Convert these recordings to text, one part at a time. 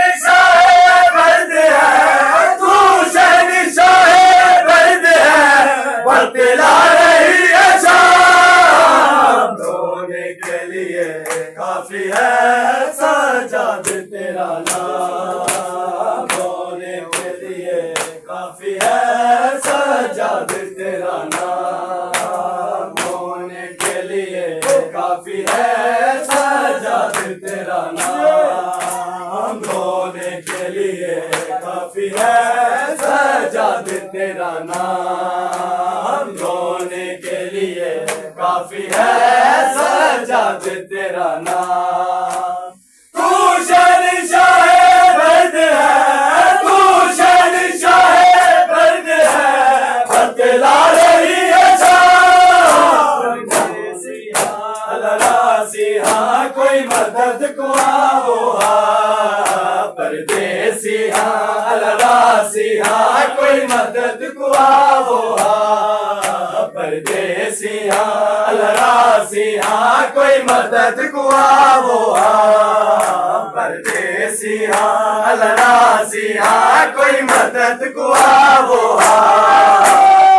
शहंशाह मर्द है, तू शहंशाह मर्द है, बतला रही है शाम रोने के लिए काफी है सजाद तेरा नाम, रोने के लिए काफी है सजाद तेरा नाम, रोने के लिए काफी है सजाद तेरा नाम, रोने के लिए काफी है सजाद तेरा नाम, रोने के लिए काफी है सजाद तेरा नाम। तू शहंशाह मर्द है, तू शहंशाह मर्द है, बतला रही है शाम परदेसिया कोई मदद को आओ परदेसिया अलरासिया कोई मदद को आओ परदेसिया अलरासिया कोई मदद को आओ परदेसिया अलरासिया कोई मदद को आओ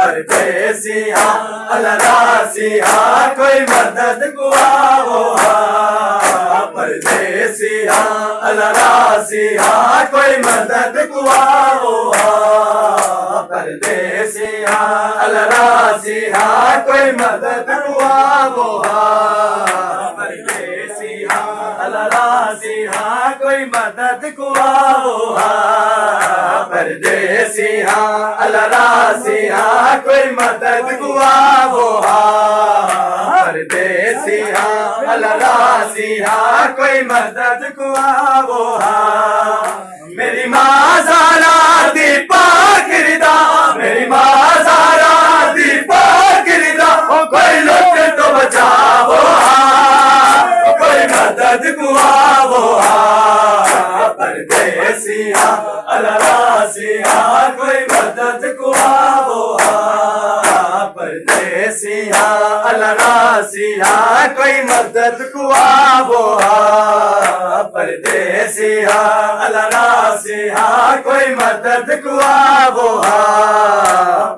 परदेसिया अलरासिया कोई मदद को आओ परदेसिया अलरासिया कोई मदद को आओ परदेसिया अलरासिया कोई मदद को आओ परदेसिया अलरासिया कोई मदद को आओ परदेसिया अलरासिया कोई मदद को आओ परदेसिया अलरासिया कोई मदद को आओ मेरी माँ ज़ारा दीपा गिरदा मेरी माँ ज़ारा दीपा गिरदा कोई लुट तो बचाओ कोई मदद को आओ परदेसिया अलरासिया कोई मदद को आओ परदेसिया अलरासिया कोई मदद को आओ परदेसिया अलरासिया कोई मदद को आओ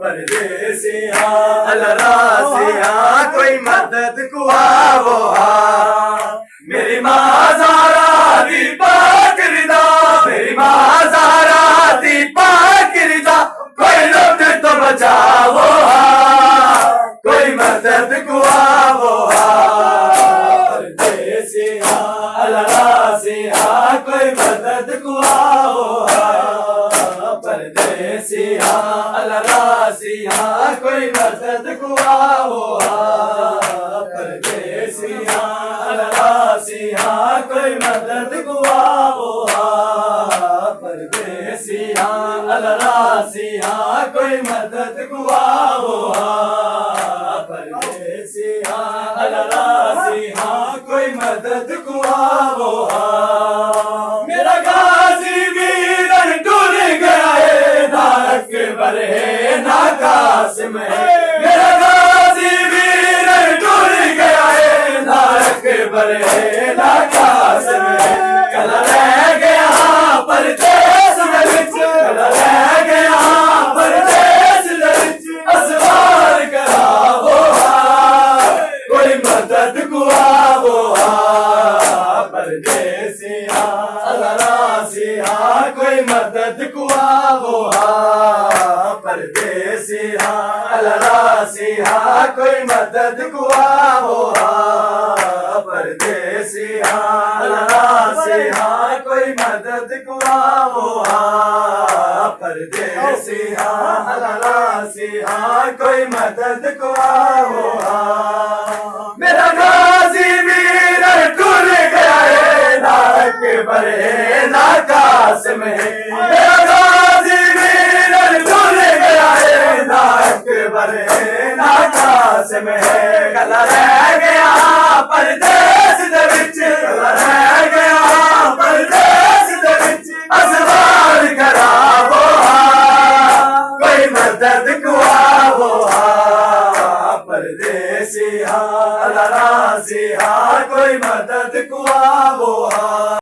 परदेसिया अलरासिया कोई मदद को आओ मेरी माँ ज़ारा दीपा गिरदा मेरी माँ ज़ारा दीपा गिरदा कोई लुट तो बचाओ कोई मदद को आओ परदेसिया अलरासिया कोई मदद को आओ परदेसिया अलरासिया कोई मदद को आओ परदेसिया अलरासिया कोई मदद को आओ परदेसिया अलरासिया कोई मदद को आओ परदेसिया अलरासिया कोई मदद को आओ मेरा गाजी वीर टूट गया है नाक बरहे नाकाश में मेरा गाजी वीर टूट गया है नाक बरहे नाकाश में कल रह गया परदेस विच कल रह गया परदेस विच असवार करावो कोई मदद को आवो परदेसिया अलरासिया कोई मदद को आवो परदेसिया अलरासिया कोई मदद को आवो परदेसिया अलरासिया कोई मदद को आओ परदेसिया अलरासिया कोई मदद को आओ मेरा गाजी वीर टूट गया है नाक बरहे